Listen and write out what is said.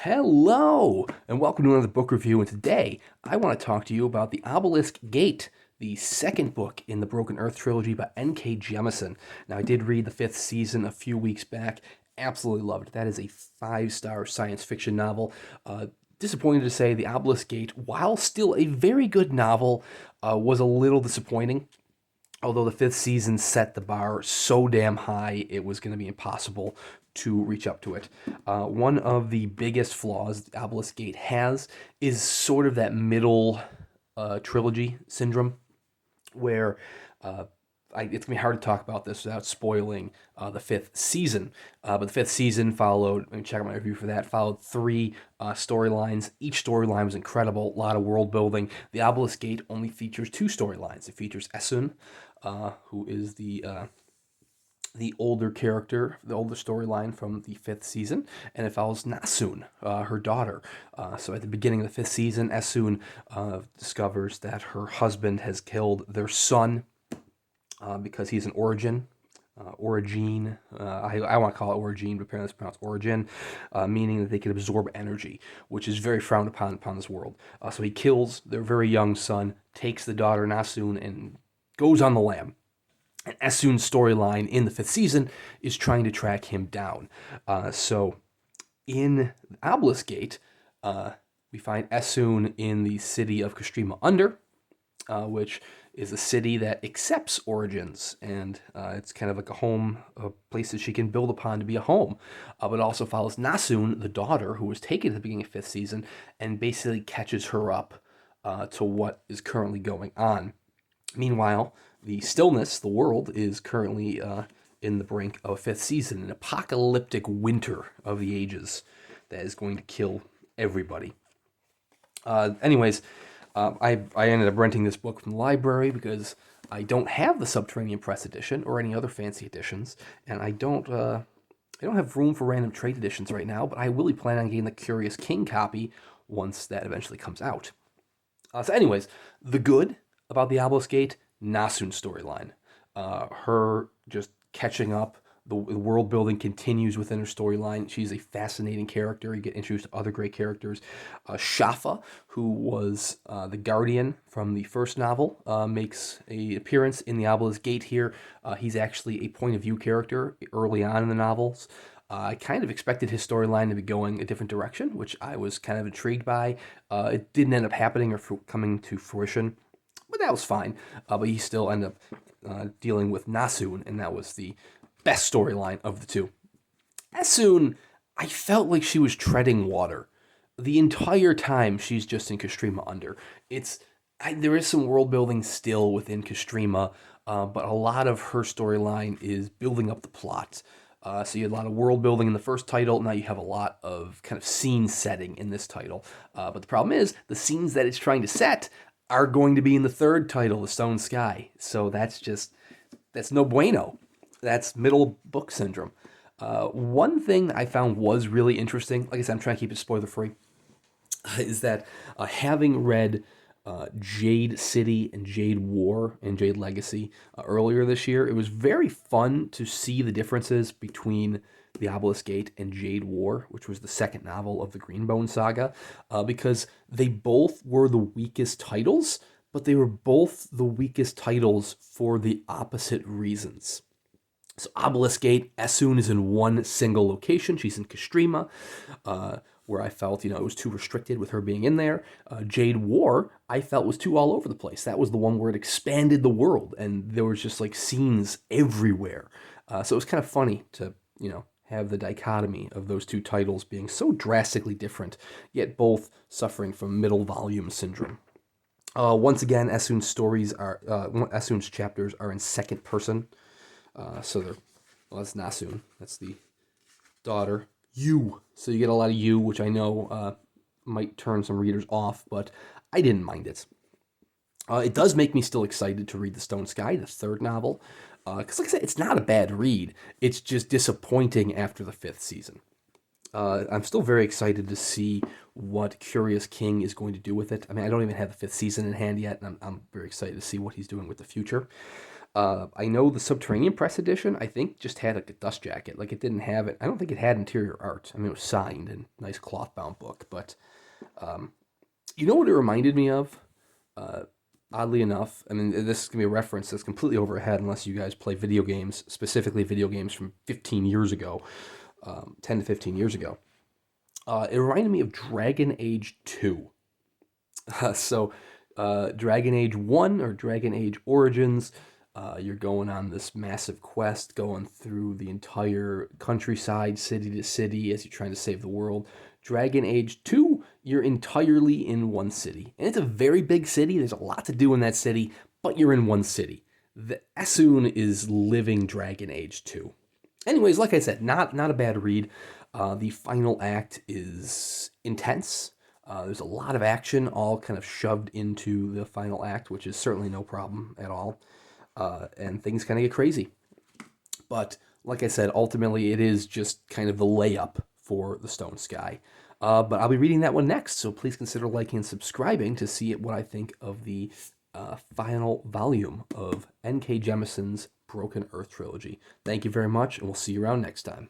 Hello, and welcome to another book review. And today, I want to talk to you about The Obelisk Gate, the second book in the Broken Earth Trilogy by NK Jemisin. Now, I did read the fifth season a few weeks back. Absolutely loved it. That is a five-star science fiction novel. Disappointed to say The Obelisk Gate, while still a very good novel, was a little disappointing. Although the fifth season set the bar so damn high, it was going to be impossible to reach up to it. One of the biggest flaws the Obelisk Gate has is sort of that middle trilogy syndrome, where it's going to be hard to talk about this without spoiling the fifth season. But the fifth season followed, let me check out my review for that, followed three storylines. Each storyline was incredible, a lot of world building. The Obelisk Gate only features two storylines. It features Essun, who is the older character, the older storyline from the fifth season, and it follows Nasun, her daughter. So at the beginning of the fifth season, Essun discovers that her husband has killed their son because he's an Origine. I want to call it Origine, but apparently it's pronounced Origin, meaning that they can absorb energy, which is very frowned upon this world. So he kills their very young son, takes the daughter Nasun, and goes on the lam. And Essun's storyline in the fifth season is trying to track him down. So in Obelisk Gate, we find Essun in the city of Kastrima Under, which is a city that accepts origins, and it's kind of like a place that she can build upon to be a home. But it also follows Nasun, the daughter, who was taken at the beginning of fifth season, and basically catches her up to what is currently going on. Meanwhile, the stillness, the world, is currently in the brink of a fifth season, an apocalyptic winter of the ages that is going to kill everybody. Anyways, I ended up renting this book from the library because I don't have the Subterranean Press edition or any other fancy editions, and I don't have room for random trade editions right now, but I really plan on getting the Curious King copy once that eventually comes out. So anyways, the good about the Obelisk Gate, Nasun storyline. Her just catching up. The world building continues within her storyline. She's a fascinating character. You get introduced to other great characters. Shafa, who was the guardian from the first novel, makes an appearance in the Obelisk Gate here. He's actually a point of view character early on in the novels. I kind of expected his storyline to be going a different direction, which I was kind of intrigued by. It didn't end up happening or coming to fruition, but that was fine. But he still ended up dealing with Nasun, and that was the best storyline of the two. Essun, I felt like she was treading water the entire time. She's just in Kastrima Under. There is some world building still within Kastrima, but a lot of her storyline is building up the plot. So you had a lot of world building in the first title. Now you have a lot of kind of scene setting in this title. But the problem is the scenes that it's trying to set are going to be in the third title, The Stone Sky. So that's no bueno. That's middle book syndrome. One thing I found was really interesting, like I said, I'm trying to keep it spoiler free, is that having read Jade City and Jade War and Jade Legacy earlier this year, it was very fun to see the differences between the Obelisk Gate and Jade War, which was the second novel of the Greenbone saga, because they both were the weakest titles, but they were both the weakest titles for the opposite reasons. So Obelisk Gate, Essun is in one single location. She's in Kastrima, where I felt, it was too restricted with her being in there. Jade War, I felt was too all over the place. That was the one where it expanded the world, and there was just like scenes everywhere. So it was kind of funny to, have the dichotomy of those two titles being so drastically different, yet both suffering from middle volume syndrome. Once again, Essun's chapters are in second person. That's Nasun. That's the daughter. You. So you get a lot of you, which I know might turn some readers off, but I didn't mind it. It does make me still excited to read The Stone Sky, the third novel, because like I said, it's not a bad read. It's just disappointing after the fifth season. I'm still very excited to see what Curious King is going to do with it. I mean, I don't even have the fifth season in hand yet, and I'm very excited to see what he's doing with the future. I know the Subterranean Press edition, I think, just had like a dust jacket. Like it didn't have it. I don't think it had interior art. I mean, it was signed and nice cloth bound book. But you know what it reminded me of? Uh, Oddly enough, I mean, this is gonna be a reference that's completely overhead unless you guys play video games, specifically video games from 15 years ago, 10 to 15 years ago. It reminded me of Dragon Age 2. So, Dragon Age 1 or Dragon Age Origins, you're going on this massive quest, going through the entire countryside, city to city, as you're trying to save the world. Dragon Age 2, you're entirely in one city. And it's a very big city, there's a lot to do in that city, but you're in one city. The Essun is living Dragon Age 2. Anyways, like I said, not a bad read. The final act is intense. There's a lot of action, all kind of shoved into the final act, which is certainly no problem at all. And things kind of get crazy. But like I said, ultimately it is just kind of the layup for the Stone Sky. But I'll be reading that one next, so please consider liking and subscribing to see what I think of the final volume of NK Jemisin's Broken Earth Trilogy. Thank you very much, and we'll see you around next time.